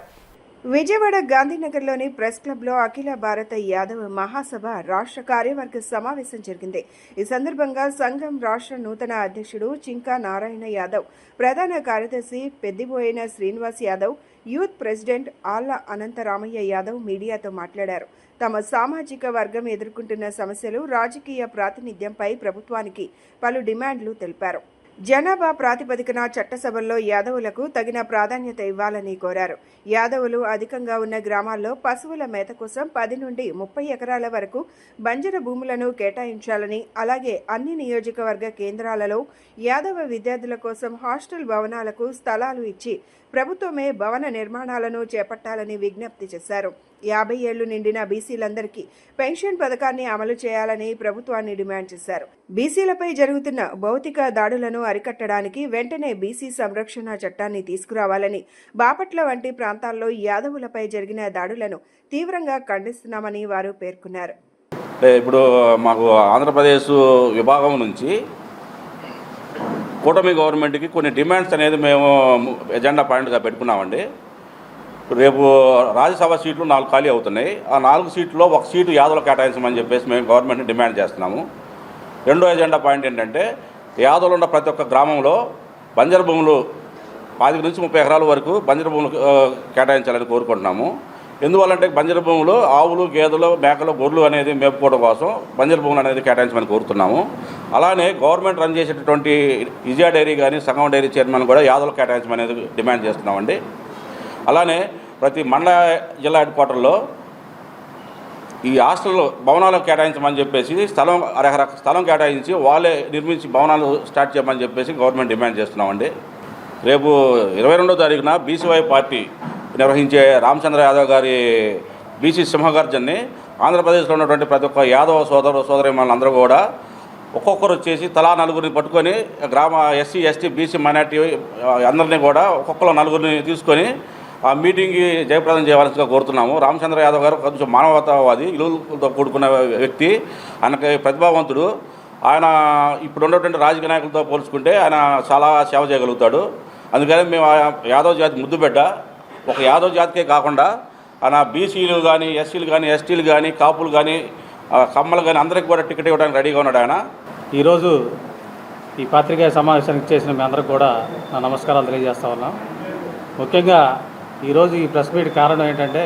విజయవాడ గాంధీనగర్లోని ప్రెస్ క్లబ్లో అఖిల భారత యాదవ్ మహాసభ రాష్ట్ర కార్యవర్గ సమావేశం జరిగింది. ఈ సందర్భంగా సంఘం రాష్ట్ర నూతన అధ్యక్షుడు చింకా నారాయణ యాదవ్, ప్రధాన కార్యదర్శి పెద్దిబోయిన శ్రీనివాస్ యాదవ్, యూత్ ప్రెసిడెంట్ ఆళ్ల అనంతరామయ్య యాదవ్ మీడియాతో మాట్లాడారు. తమ సామాజిక వర్గం ఎదుర్కొంటున్న సమస్యలు, రాజకీయ ప్రాతినిధ్యంపై ప్రభుత్వానికి పలు డిమాండ్లు తెలిపారు. జనాభా ప్రాతిపదికన చట్టసభల్లో యాదవులకు తగిన ప్రాధాన్యత ఇవ్వాలని కోరారు. యాదవులు అధికంగా ఉన్న గ్రామాల్లో పశువుల మేత కోసం 10 నుండి 30 ఎకరాల వరకు బంజరు భూములను కేటాయించాలని, అలాగే అన్ని నియోజకవర్గ కేంద్రాలలో యాదవ విద్యార్థుల కోసం హాస్టల్ భవనాలకు స్థలాలు ఇచ్చి ప్రభుత్వమే భవన నిర్మాణాలను చేపట్టాలని విజ్ఞప్తి చేశారు. 50 ఏళ్లు నిండిన బీసీలందరికీ పెన్షన్ పథకాన్ని అమలు చేయాలని ప్రభుత్వాన్ని డిమాండ్ చేశారు. బీసీలపై జరుగుతున్న భౌతిక దాడులను అరికట్టడానికి వెంటనే బీసీ సంరక్షణ చట్టాన్ని తీసుకురావాలని, బాపట్ల వంటి ప్రాంతాల్లో యాదవులపై జరిగిన దాడులను తీవ్రంగా ఖండిస్తున్నామని వారు పేర్కొన్నారు. ఇప్పుడు మాకు ఆంధ్రప్రదేశ్ విభాగం నుంచి కూటమి గవర్నమెంట్కి కొన్ని డిమాండ్స్ అనేది మేము ఎజెండా పాయింట్గా పెట్టుకున్నామండి. రేపు రాజ్యసభ సీట్లు 4 ఖాళీ అవుతున్నాయి. ఆ 4 సీట్లలో 1 సీటు యాదవులు కేటాయించమని చెప్పేసి మేము గవర్నమెంట్ని డిమాండ్ చేస్తున్నాము. రెండో ఎజెండా పాయింట్ ఏంటంటే యాదవులు ఉన్న ప్రతి ఒక్క గ్రామంలో బంజరు భూములు 10 నుంచి 30 ఎకరాల వరకు బంజరు భూములు కేటాయించాలని కోరుకుంటున్నాము. ఎందువల్లంటే బంజరు భూములు ఆవులు, గేదెలు, మేకలు, గొర్రెలు అనేది మేపుకోవడం కోసం బంజరు భూములు అనేది కేటాయించమని కోరుతున్నాము. అలానే గవర్నమెంట్ రన్ చేసేటటువంటి విజయ డైరీ కానీ సంగం డైరీ చైర్మన్ కూడా యాదవులు కేటాయించమనేది డిమాండ్ చేస్తున్నామండి. అలానే ప్రతి మండల జిల్లా హెడ్ క్వార్టర్లో ఈ హాస్టల్ భవనాలు కేటాయించమని చెప్పేసి స్థలం కేటాయించి వాళ్ళే నిర్మించి భవనాలు స్టార్ట్ చేయమని చెప్పేసి గవర్నమెంట్ డిమాండ్ చేస్తున్నామండి. రేపు 22వ తారీఖున బీసీవై పార్టీ నిర్వహించే రామచంద్ర యాదవ్ గారి బీసీ సింహగర్జన్ని ఆంధ్రప్రదేశ్లో ఉన్నటువంటి ప్రతి ఒక్క యాదవ సోదరీమణులందరూ కూడా ఒక్కొక్కరు వచ్చేసి తలా 4 పట్టుకొని గ్రామ ఎస్సీ, ఎస్టీ, బీసీ, మైనార్టీ అందరినీ కూడా ఒక్కొక్కరు 4 తీసుకొని ఆ మీటింగ్కి జయప్రదం చేయవలసిందిగా కోరుతున్నాము. రామచంద్ర యాదవ్ గారు కొంచెం మానవతావాది, విలువలతో కూడుకున్న వ్యక్తి, ఆయనకి ప్రతిభావంతుడు. ఆయన ఇప్పుడు ఉన్నటువంటి రాజకీయ నాయకులతో పోల్చుకుంటే ఆయన చాలా సేవ చేయగలుగుతాడు. అందుకని మేము యాదవ్ జాతి ముద్దు బిడ్డ. ఒక యాదవ్ జాతికే కాకుండా ఆయన బీసీలు కానీ, ఎస్సీలు కానీ, ఎస్టీలు కానీ, కాపులు కానీ, కమ్మలు కానీ అందరికీ కూడా టికెట్ ఇవ్వడానికి రెడీగా ఉన్నాడు ఆయన. ఈరోజు ఈ పత్రికా సమావేశానికి చేసిన మీ అందరికి కూడా నా నమస్కారాలు తెలియజేస్తా ఉన్నాం. ముఖ్యంగా ఈరోజు ఈ ప్రెస్ మీట్ కారణం ఏంటంటే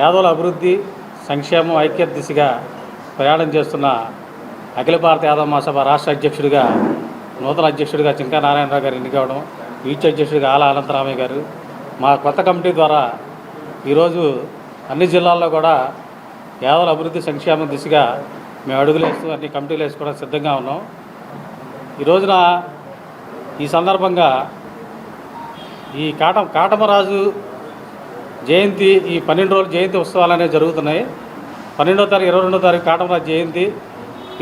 యాదవుల అభివృద్ధి, సంక్షేమం, ఐక్యత దిశగా ప్రయాణం చేస్తున్న అఖిల భారత యాదవ మహాసభ రాష్ట్ర అధ్యక్షుడిగా, నూతన అధ్యక్షుడిగా చింకా నారాయణరావు గారు ఎన్నికవడం, ఈచ్ అధ్యక్షుడిగా ఆళ్ల అనంతరామయ్య గారు, మా కొత్త కమిటీ ద్వారా ఈరోజు అన్ని జిల్లాల్లో కూడా యాదవుల అభివృద్ధి, సంక్షేమం దిశగా మేము అడుగులేస్తూ అన్ని కమిటీలు వేసుకోవడం సిద్ధంగా ఉన్నాం. ఈ రోజున ఈ సందర్భంగా ఈ కాటమరాజు జయంతి, ఈ 12 రోజుల జయంతి ఉత్సవాలు అనేవి జరుగుతున్నాయి. 12వ తారీఖు, 22వ తారీఖు కాటమరాజు జయంతి,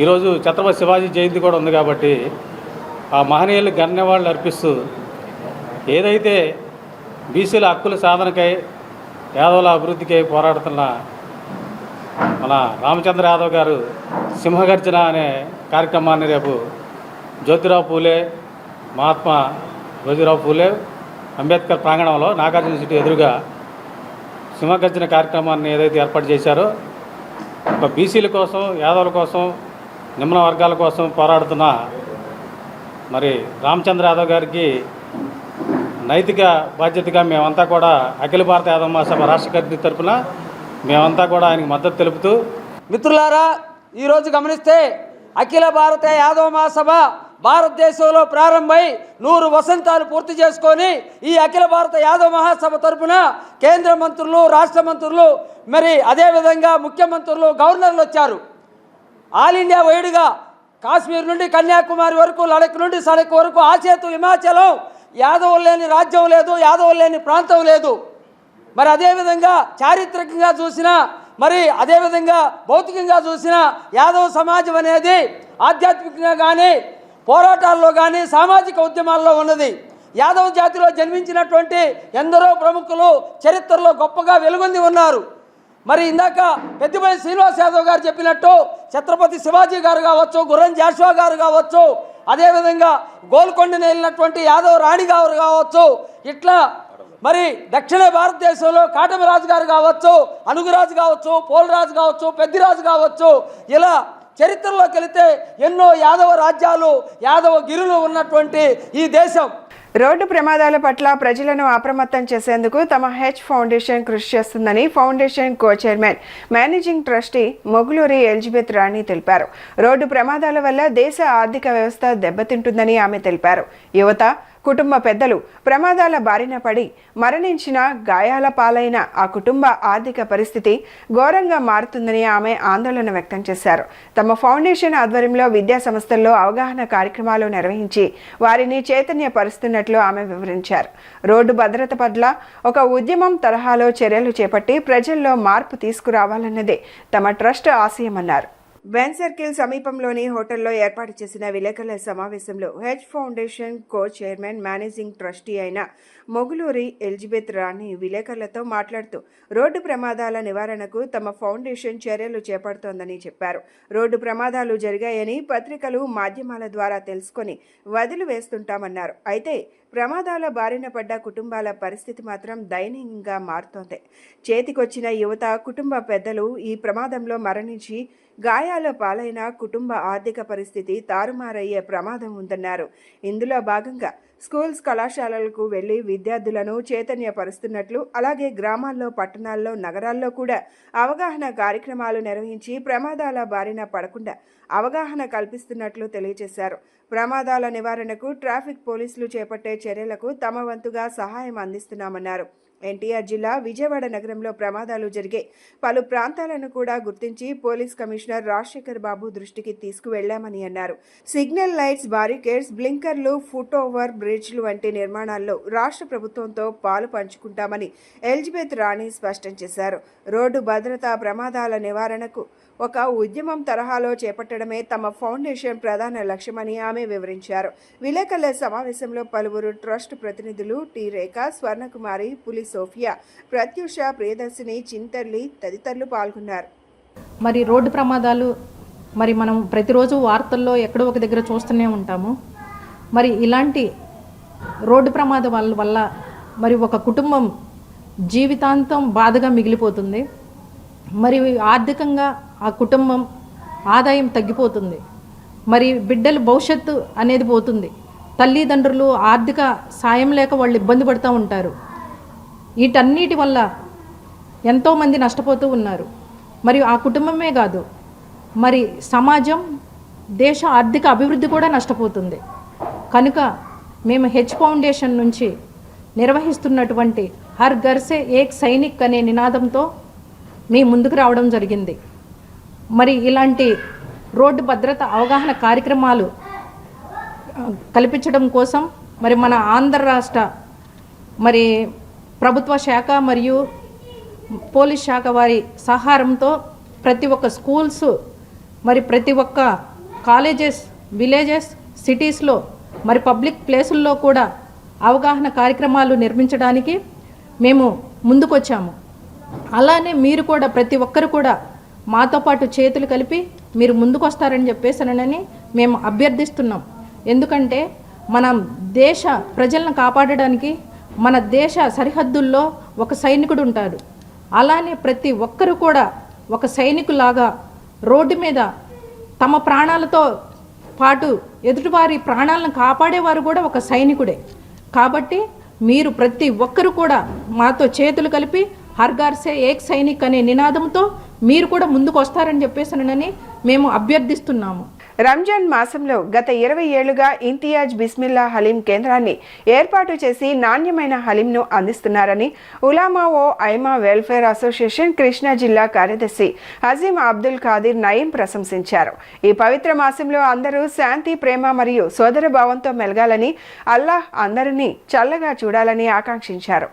ఈరోజు ఛత్రపతి శివాజీ జయంతి కూడా ఉంది. కాబట్టి ఆ మహనీయులకు ఘననివాళులు అర్పిస్తూ ఏదైతే బీసీల హక్కుల సాధనకై, యాదవుల అభివృద్ధికై పోరాడుతున్న మన రామచంద్ర యాదవ్ గారు సింహగర్జన అనే కార్యక్రమాన్ని రేపు జ్యోతిరావు పూలే, మహాత్మా జ్యోతిరావు పూలే అంబేద్కర్ ప్రాంగణంలో నాగార్జున సిటీ ఎదురుగా సింహగర్జన కార్యక్రమాన్ని ఏదైతే ఏర్పాటు చేశారో, ఒక బీసీల కోసం, యాదవుల కోసం, నిమ్న వర్గాల కోసం పోరాడుతున్న మరి రామచంద్ర యాదవ్ గారికి నైతిక బాధ్యతగా మేమంతా కూడా అఖిల భారత యాదవ మహాసభ రాష్ట్ర కమిటీ తరఫున మేమంతా కూడా ఆయనకు మద్దతు తెలుపుతూ, మిత్రులారా, ఈరోజు గమనిస్తే అఖిల భారత యాదవ మహాసభ భారతదేశంలో ప్రారంభమై 100 వసంతాలు పూర్తి చేసుకొని ఈ అఖిల భారత యాదవ మహాసభ తరఫున కేంద్ర మంత్రులు, రాష్ట్ర మంత్రులు, మరి అదేవిధంగా ముఖ్యమంత్రులు, గవర్నర్లు వచ్చారు. ఆల్ ఇండియా వైడ్గా కాశ్మీర్ నుండి కన్యాకుమారి వరకు, లడక్ నుండి సడక్ వరకు, ఆసేతు హిమాచలం, యాదవులు లేని రాజ్యం లేదు, యాదవులు లేని ప్రాంతం లేదు. మరి అదేవిధంగా చారిత్రకంగా చూసినా, మరి అదేవిధంగా భౌతికంగా చూసినా యాదవ సమాజం అనేది ఆధ్యాత్మికంగా కానీ, పోరాటాల్లో కానీ, సామాజిక ఉద్యమాల్లో ఉన్నది. యాదవ జాతిలో జన్మించినటువంటి ఎందరో ప్రముఖులు చరిత్రలో గొప్పగా వెలుగొంది ఉన్నారు. మరి ఇందాక పెద్దిపల్లి శ్రీనివాస్ యాదవ్ గారు చెప్పినట్టు ఛత్రపతి శివాజీ గారు కావచ్చు, గుర్రం జాషువా గారు కావచ్చు, అదేవిధంగా గోల్కొండని వెళ్ళినటువంటి యాదవ్ రాణి గారు కావచ్చు, ఇట్లా మరి దక్షిణ భారతదేశంలో కాటమరాజు గారు కావచ్చు, అనుగురాజు కావచ్చు, పోలరాజు కావచ్చు, పెద్దిరాజు కావచ్చు, ఇలా చరిత్రలోకి వెళితే ఎన్నో యాదవ రాజ్యాలు, యాదవ గిరులు ఉన్నటువంటి ఈ దేశం. రోడ్డు ప్రమాదాల పట్ల ప్రజలను అప్రమత్తం చేసేందుకు తమ హెచ్ ఫౌండేషన్ కృషి చేస్తుందని foundation co chairman, managing trustee Moguluri Elizabeth Rani తెలిపారు. రోడ్డు ప్రమాదాల వల్ల దేశ ఆర్థిక వ్యవస్థ దెబ్బతింటుందని ఆమె తెలిపారు. యువత, కుటుంబ పెద్దలు ప్రమాదాల బారిన పడి మరణించిన, గాయాల పాలైన ఆ కుటుంబ ఆర్థిక పరిస్థితి ఘోరంగా మారుతుందని ఆమె ఆందోళన వ్యక్తం చేశారు. తమ ఫౌండేషన్ ఆధ్వర్యంలో విద్యా సంస్థల్లో అవగాహన కార్యక్రమాలు నిర్వహించి వారిని చైతన్యపరుస్తున్నట్లు ఆమె వివరించారు. రోడ్డు భద్రత పట్ల ఒక ఉద్యమం తరహాలో చర్యలు చేపట్టి ప్రజల్లో మార్పు తీసుకురావాలన్నదే తమ ట్రస్ట్ ఆశయమన్నారు. వెన్ సర్కిల్ సమీపంలోని హోటల్లో ఏర్పాటు చేసిన విలేకరుల సమావేశంలో H foundation co chairman, managing trustee అయిన మొగులూరి ఎలిజబెత్ రాణి విలేకరులతో మాట్లాడుతూ రోడ్డు ప్రమాదాల నివారణకు తమ ఫౌండేషన్ చర్యలు చేపడుతోందని చెప్పారు. రోడ్డు ప్రమాదాలు జరిగాయని పత్రికలు, మాధ్యమాల ద్వారా తెలుసుకొని వదిలివేస్తుంటామన్నారు. అయితే ప్రమాదాల బారిన పడ్డ కుటుంబాల పరిస్థితి మాత్రం దయనీయంగా మారుతోంది. చేతికొచ్చిన యువత, కుటుంబ పెద్దలు ఈ ప్రమాదంలో మరణించి గాయాల పాలైన కుటుంబ ఆర్థిక పరిస్థితి తారుమారయ్యే ప్రమాదం ఉందన్నారు. ఇందులో భాగంగా స్కూల్స్, కళాశాలలకు వెళ్లి విద్యార్థులను చైతన్యపరుస్తున్నట్లు, అలాగే గ్రామాల్లో, పట్టణాల్లో, నగరాల్లో కూడా అవగాహన కార్యక్రమాలు నిర్వహించి ప్రమాదాల బారిన పడకుండా అవగాహన కల్పిస్తున్నట్లు తెలియజేశారు. ప్రమాదాల నివారణకు ట్రాఫిక్ పోలీసులు చేపట్టే చర్యలకు తమ వంతుగా సహాయం అందిస్తున్నామన్నారు. ఎన్టీఆర్ జిల్లా విజయవాడ నగరంలో ప్రమాదాలు జరిగే పలు ప్రాంతాలను కూడా గుర్తించి పోలీస్ కమిషనర్ రాజశేఖర్ బాబు దృష్టికి తీసుకువెళ్లామని అన్నారు. సిగ్నల్ లైట్స్, బారికేడ్స్, బ్లింకర్లు, ఫుట్ ఓవర్ బ్రిడ్జ్లు వంటి నిర్మాణాల్లో రాష్ట్ర ప్రభుత్వంతో పాలు పంచుకుంటామని ఎలిజబెత్ రాణి స్పష్టం చేశారు. రోడ్డు భద్రతా ప్రమాదాల నివారణకు ఒక ఉద్యమం తరహాలో చేపట్టడమే తమ ఫౌండేషన్ ప్రధాన లక్ష్యమని ఆమె వివరించారు. విలేకరుల సమావేశంలో పలువురు ట్రస్ట్ ప్రతినిధులు టి రేఖ, స్వర్ణకుమారి, పులి సోఫియా, ప్రత్యూష, ప్రియదర్శిని, చింతర్లి తదితరులు పాల్గొన్నారు. మరి రోడ్డు ప్రమాదాలు మరి మనం ప్రతిరోజు వార్తల్లో ఎక్కడో ఒక దగ్గర చూస్తూనే ఉంటాము. మరి ఇలాంటి రోడ్డు ప్రమాదాల వల్ల మరి ఒక కుటుంబం జీవితాంతం బాధగా మిగిలిపోతుంది. మరి ఆర్థికంగా ఆ కుటుంబం ఆదాయం తగ్గిపోతుంది. మరి బిడ్డల భవిష్యత్తు అనేది పోతుంది. తల్లిదండ్రులు ఆర్థిక సాయం లేక వాళ్ళు ఇబ్బంది పడుతూ ఉంటారు. వీటన్నిటి వల్ల ఎంతోమంది నష్టపోతూ ఉన్నారు. మరియు ఆ కుటుంబమే కాదు, మరి సమాజం, దేశ ఆర్థిక అభివృద్ధి కూడా నష్టపోతుంది. కనుక మేము హెచ్ ఫౌండేషన్ నుంచి నిర్వహిస్తున్నటువంటి హర్ ఘర్ సే ఏక్ సైనిక్ అనే నినాదంతో మీ ముందుకు రావడం జరిగింది. మరి ఇలాంటి రోడ్డు భద్రత అవగాహన కార్యక్రమాలు కల్పించడం కోసం మరి మన ఆంధ్ర రాష్ట్ర మరి ప్రభుత్వ శాఖ మరియు పోలీస్ శాఖ వారి సహకారంతో ప్రతి ఒక్క స్కూల్స్, మరి ప్రతి ఒక్క కాలేజెస్, విలేజెస్, సిటీస్లో, మరి పబ్లిక్ ప్లేసుల్లో కూడా అవగాహన కార్యక్రమాలు నిర్మించడానికి మేము ముందుకొచ్చాము. అలానే మీరు కూడా ప్రతి ఒక్కరు కూడా మాతో పాటు చేతులు కలిపి మీరు ముందుకు వస్తారని చెప్పేసానని మేము అభ్యర్థిస్తున్నాం. ఎందుకంటే మన దేశ ప్రజలను కాపాడడానికి మన దేశ సరిహద్దుల్లో ఒక సైనికుడు ఉంటాడు. అలానే ప్రతి ఒక్కరు కూడా ఒక సైనికులాగా రోడ్డు మీద తమ ప్రాణాలతో పాటు ఎదుటివారి ప్రాణాలను కాపాడేవారు కూడా ఒక సైనికుడే. కాబట్టి మీరు ప్రతి ఒక్కరు కూడా మాతో చేతులు కలిపి హర్ ఘర్ సే ఏక్ సైనిక్ అనే నినాదంతో మీరు కూడా ముందుకు వస్తారని చెప్పేసానని మేము అభ్యర్థిస్తున్నాము. రంజాన్ మాసంలో గత 20 ఏళ్లుగా ఇంతియాజ్ బిస్మిల్లా హలీం కేంద్రాన్ని ఏర్పాటు చేసి నాణ్యమైన హలీంను అందిస్తున్నారని ఉలామా ఓ ఐమా వెల్ఫేర్ అసోసియేషన్ కృష్ణా జిల్లా కార్యదర్శి హజీం అబ్దుల్ ఖాదిర్ నయీం ప్రశంసించారు. ఈ పవిత్ర మాసంలో అందరూ శాంతి, ప్రేమ మరియు సోదరభావంతో మెలగాలని, అల్లాహ్ అందరినీ చల్లగా చూడాలని ఆకాంక్షించారు.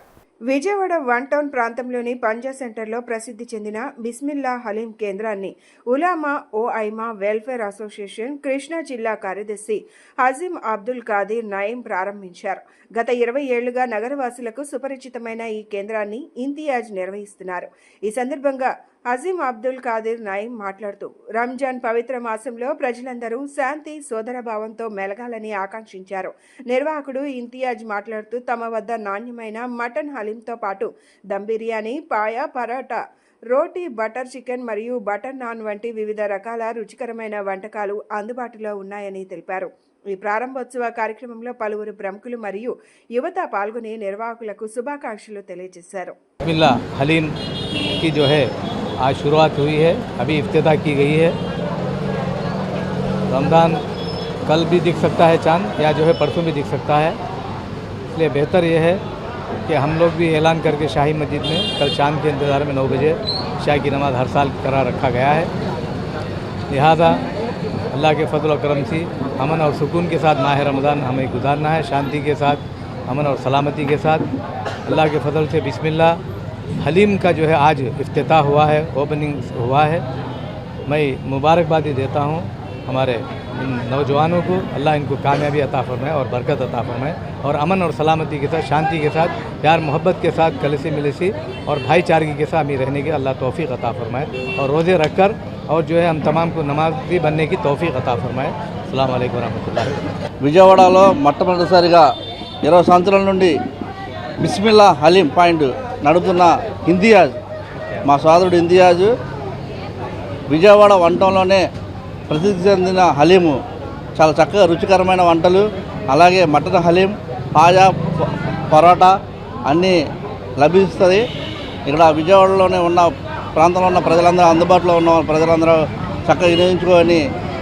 విజయవాడ 1 టౌన్ ప్రాంతంలోని పంజా సెంటర్లో ప్రసిద్ధి చెందిన బిస్మిల్లా హలీం కేంద్రాన్ని ఉలామా ఓ ఐమా వెల్ఫేర్ అసోసియేషన్ కృష్ణా జిల్లా కార్యదర్శి హజీం అబ్దుల్ ఖాదిర్ నయీం ప్రారంభించారు. గత 20 ఏళ్లుగా నగరవాసులకు సుపరిచితమైన ఈ కేంద్రాన్ని ఇంతియాజ్ నిర్వహిస్తున్నారు. ఈ సందర్భంగా హజీం అబ్దుల్ ఖాదిర్ నయీం మాట్లాడుతూ రంజాన్ పవిత్ర మాసంలో ప్రజలందరూ శాంతి, సోదరభావంతో మెలగాలని ఆకాంక్షించారు. నిర్వాహకుడు ఇంతియాజ్ మాట్లాడుతూ తమ వద్ద నాణ్యమైన మటన్ హలీంతో పాటు దమ్ బిర్యానీ, పాయ, పరాటా, రోటీ, బటర్ చికెన్ మరియు బటర్ నాన్ వంటి వివిధ రకాల రుచికరమైన వంటకాలు అందుబాటులో ఉన్నాయని తెలిపారు. ఈ ప్రారంభోత్సవ కార్యక్రమంలో పలువురు ప్రముఖులు మరియు యువత పాల్గొని నిర్వాహకులకు శుభాకాంక్షలు తెలియజేశారు. बिस्मिल्ला हलीम की जो है आज शुरुआत हुई है, अभी इफ्तिताह की गई है. रमज़ान कल भी दिख सकता है चांद, या जो है परसों भी दिख सकता है. इसलिए बेहतर ये है कि हम लोग भी ऐलान करके शाही मस्जिद में कल चांद के इंतज़ार में 9 बजे शाही की नमाज हर साल करा रखा गया है. लिहाजा अल्लाह के फजल और करम से अमन और सुकून के साथ माह रमज़ान हमें गुजारना है, शांति के साथ, अमन और सलामती के साथ. अल्लाह के फजल से बिस्मिल्ला हलीम का जो है आज इफ्तिताह हुआ है, ओपनिंग हुआ है. मैं मुबारकबादी देता हूँ हमारे इन नौजवानों को. अल्लाह इनको कामयाबी अता फरमाए और बरकत अता फरमाए और अमन और सलामती के साथ, शांति के साथ, प्यार मोहब्बत के साथ, कलसी मिलसी और भाईचारगी के साथ रहने की अल्लाह तौफीक अता फरमाए और रोज़े रखकर और जो है हम तमाम को नमाजी बनने की तौफीक अता फरमाए. अस्सलाम वालेकुम रहमतुल्लाह. విజయవాడలో మొట్టమొదటిసారిగా 20 సంవత్సరాల నుండి బిస్మిల్లా హలీం పాయింట్ నడుపుతున్న ఇంతియాజ్, మా సోదరుడు ఇంతియాజ్ విజయవాడ 1 టౌన్లోనే ప్రసిద్ధి చెందిన హలీము చాలా చక్కగా రుచికరమైన వంటలు, అలాగే మటన్ హలీం, పాజా, పరోటా అన్నీ లభిస్తుంది. ఇక్కడ విజయవాడలోనే ఉన్న ప్రాంతంలో ఉన్న ప్రజలందరూ, అందుబాటులో ఉన్న ప్రజలందరూ చక్కగా వినియోగించుకొని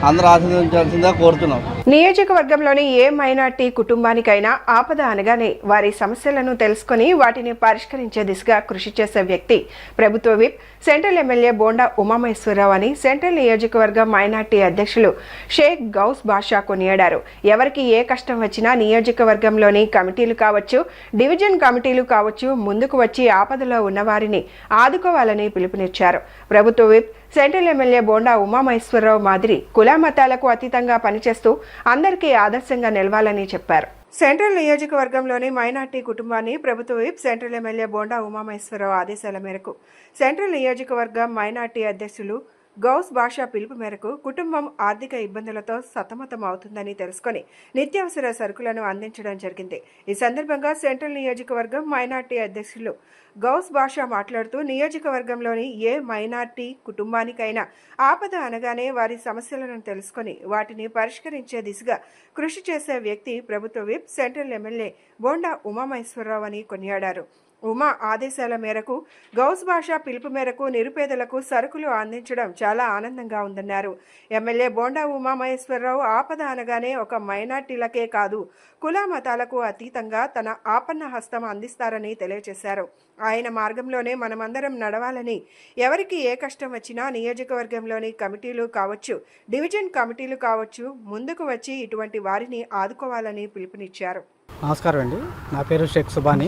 అందరూ ఆశీర్వదించాల్సిందిగా కోరుతున్నాం. నియోజకవర్గంలోని ఏ మైనార్టీ కుటుంబానికైనా ఆపద అనగానే వారి సమస్యలను తెలుసుకుని వాటిని పరిష్కరించే దిశగా కృషి చేసే వ్యక్తి ప్రభుత్వ whip central MLA Bonda Umamaheswara Rao అని సెంట్రల్ నియోజకవర్గ మైనార్టీ అధ్యక్షులు షేక్ గౌస్ బాషా కొనియాడారు. ఎవరికి ఏ కష్టం వచ్చినా నియోజకవర్గంలోని కమిటీలు కావచ్చు, డివిజన్ కమిటీలు కావచ్చు, ముందుకు వచ్చి ఆపదలో ఉన్నవారిని ఆదుకోవాలని పిలుపునిచ్చారు. ప్రభుత్వ whip central MLA Bonda Umamaheswara Rao మాదిరి కుల మతాలకు అతీతంగా పనిచేస్తూ అందరికీ ఆదర్శంగా నిలవాలని చెప్పారు. సెంట్రల్ నియోజకవర్గంలోని మైనార్టీ కుటుంబాన్ని ప్రభుత్వ whip central MLA Bonda Umamaheswara Rao ఆదేశాల మేరకు సెంట్రల్ నియోజకవర్గ మైనార్టీ అధ్యక్షులు గౌస్ బాషా పిలుపు మేరకు కుటుంబం ఆర్థిక ఇబ్బందులతో సతమతం అవుతుందని తెలుసుకొని నిత్యావసర సరుకులను అందించడం జరిగింది. ఈ సందర్భంగా సెంట్రల్ నియోజకవర్గం మైనార్టీ అధ్యక్షులు గౌస్ బాషా మాట్లాడుతూ నియోజకవర్గంలోని ఏ మైనార్టీ కుటుంబానికైనా ఆపద అనగానే వారి సమస్యలను తెలుసుకొని వాటిని పరిష్కరించే దిశగా కృషి చేసే వ్యక్తి ప్రభుత్వ whip central MLA Bonda Umamaheswara Rao అని కొనియాడారు. ఉమా ఆదేశాల మేరకు గౌస్ బాషా పిలుపు మేరకు నిరుపేదలకు సరుకులు అందించడం చాలా ఆనందంగా ఉందన్నారు. ఎమ్మెల్యే బోండా ఉమామహేశ్వరరావు ఆపద అనగానే ఒక మైనార్టీలకే కాదు, కుల మతాలకు అతీతంగా తన ఆపన్న హస్తం అందిస్తారని తెలియజేశారు. ఆయన మార్గంలోనే మనమందరం నడవాలని, ఎవరికి ఏ కష్టం వచ్చినా నియోజకవర్గంలోని కమిటీలు కావచ్చు, డివిజన్ కమిటీలు కావచ్చు, ముందుకు వచ్చి ఇటువంటి వారిని ఆదుకోవాలని పిలుపునిచ్చారు. నమస్కారం అండి, నా పేరు షేక్ సుబానీ,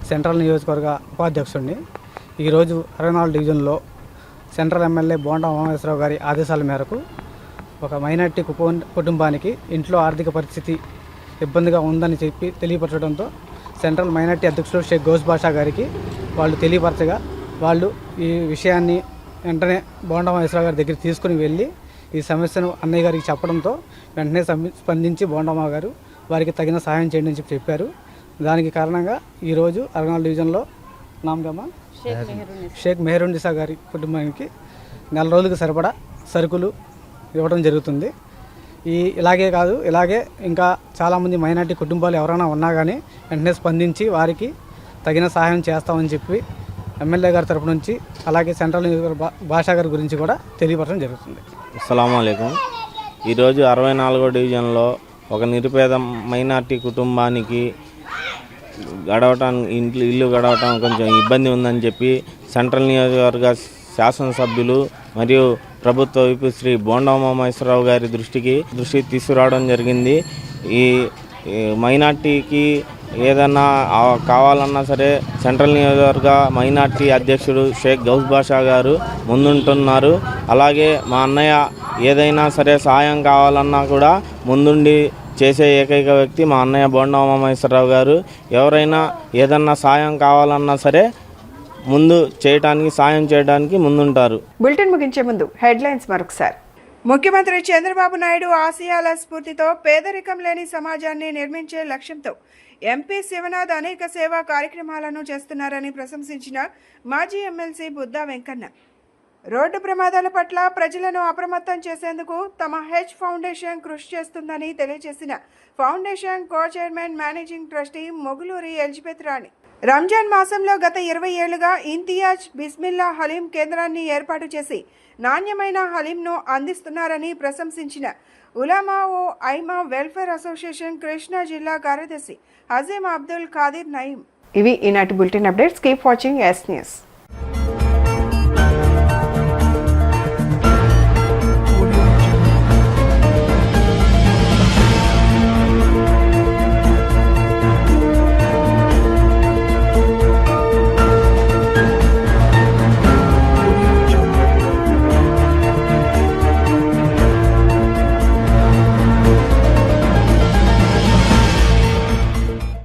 సెంట్రల్ నియోజకవర్గ ఉపాధ్యక్షుడిని. ఈరోజు 64 డివిజన్లో సెంట్రల్ ఎమ్మెల్యే బోండా ఉమామహేశ్వరరావు గారి ఆదేశాల మేరకు ఒక మైనార్టీ కుటుంబానికి ఇంట్లో ఆర్థిక పరిస్థితి ఇబ్బందిగా ఉందని చెప్పి తెలియపరచడంతో సెంట్రల్ మైనార్టీ అధ్యక్షుడు షేక్ గౌస్ బాషా గారికి వాళ్ళు తెలియపరచగా వాళ్ళు ఈ విషయాన్ని వెంటనే బోండా ఉమామహేశ్వరరావు గారి దగ్గరికి తీసుకుని వెళ్ళి ఈ సమస్యను అన్నయ్య గారికి చెప్పడంతో వెంటనే స్పందించి బోండా గారు వారికి తగిన సహాయం చేయండి అని చెప్పారు. దానికి కారణంగా ఈరోజు 64 డివిజన్లో నామగమ్మ షేక్ మెహరున్నిసా గారి కుటుంబానికి 4 రోజులకు సరిపడా సరుకులు ఇవ్వడం జరుగుతుంది. ఇలాగే కాదు, ఇలాగే ఇంకా చాలామంది మైనార్టీ కుటుంబాలు ఎవరైనా ఉన్నా కానీ వెంటనే స్పందించి వారికి తగిన సహాయం చేస్తామని చెప్పి ఎమ్మెల్యే గారి తరపు నుంచి, అలాగే సెంట్రల్ బాషా గారి గురించి కూడా తెలియపరచడం జరుగుతుంది. అస్సలాము అలైకుం. ఈరోజు 64వ డివిజన్లో ఒక నిరుపేద మైనార్టీ కుటుంబానికి ఇల్లు గడవటం కొంచెం ఇబ్బంది ఉందని చెప్పి సెంట్రల్ నియోజకవర్గ శాసనసభ్యులు మరియు ప్రభుత్వ విప్ శ్రీ బోండా ఉమామహేశ్వరరావు గారి దృష్టికి తీసుకురావడం జరిగింది. ఈ మైనార్టీకి ఏదన్నా కావాలన్నా సరే సెంట్రల్ నియోజకవర్గ మైనార్టీ అధ్యక్షుడు షేక్ గౌస్ బాషా గారు ముందుంటున్నారు. అలాగే మా అన్నయ్య ఏదైనా సరే సాయం కావాలన్నా కూడా ముందుండి చేసే ఏకైక వ్యక్తి మా అన్నయ్య బోండా ఉమామహేశ్వరరావు గారు. ఎవరైనా ఏదన్నా సాయం కావాలన్నా సరే ముందు సాయం చేయడానికి ముందుంటారు. బులెటిన్ ముగించే ముందు హెడ్లైన్స్ మరొకసారి. ముఖ్యమంత్రి చంద్రబాబు నాయుడు ఆశయాల స్ఫూర్తితో పేదరికం లేని సమాజాన్ని నిర్మించే లక్ష్యంతో ఎంపీ శివనాథ్ అనేక సేవా కార్యక్రమాలను చేస్తున్నారని ప్రశంసించిన మాజీ ఎమ్మెల్సీ బుద్దా వెంకన్న. రోడ్డు ప్రమాదాల పట్ల ప్రజలను అప్రమత్తం చేసేందుకు తమ హెచ్ ఫౌండేషన్ కృషి చేస్తుందని తెలియజేసిన foundation co chairman managing trustee Moguluri Elizabeth Rani. Ramzan మాసంలో గత 20 ఏళ్లుగా ఇంతియాజ్ బిస్మిల్లా హలీం కేంద్రాన్ని ఏర్పాటు చేసి నాణ్యమైన హలీంను అందిస్తున్నారని ప్రశంసించిన ఉలమా ఓ ఐమా వెల్ఫేర్ అసోసియేషన్ కృష్ణా జిల్లా కార్యదర్శి హజీం అబ్దుల్ ఖాదిర్ నయీం. ఇవి ఈనాటి bulletin updates. Keep watching yes news.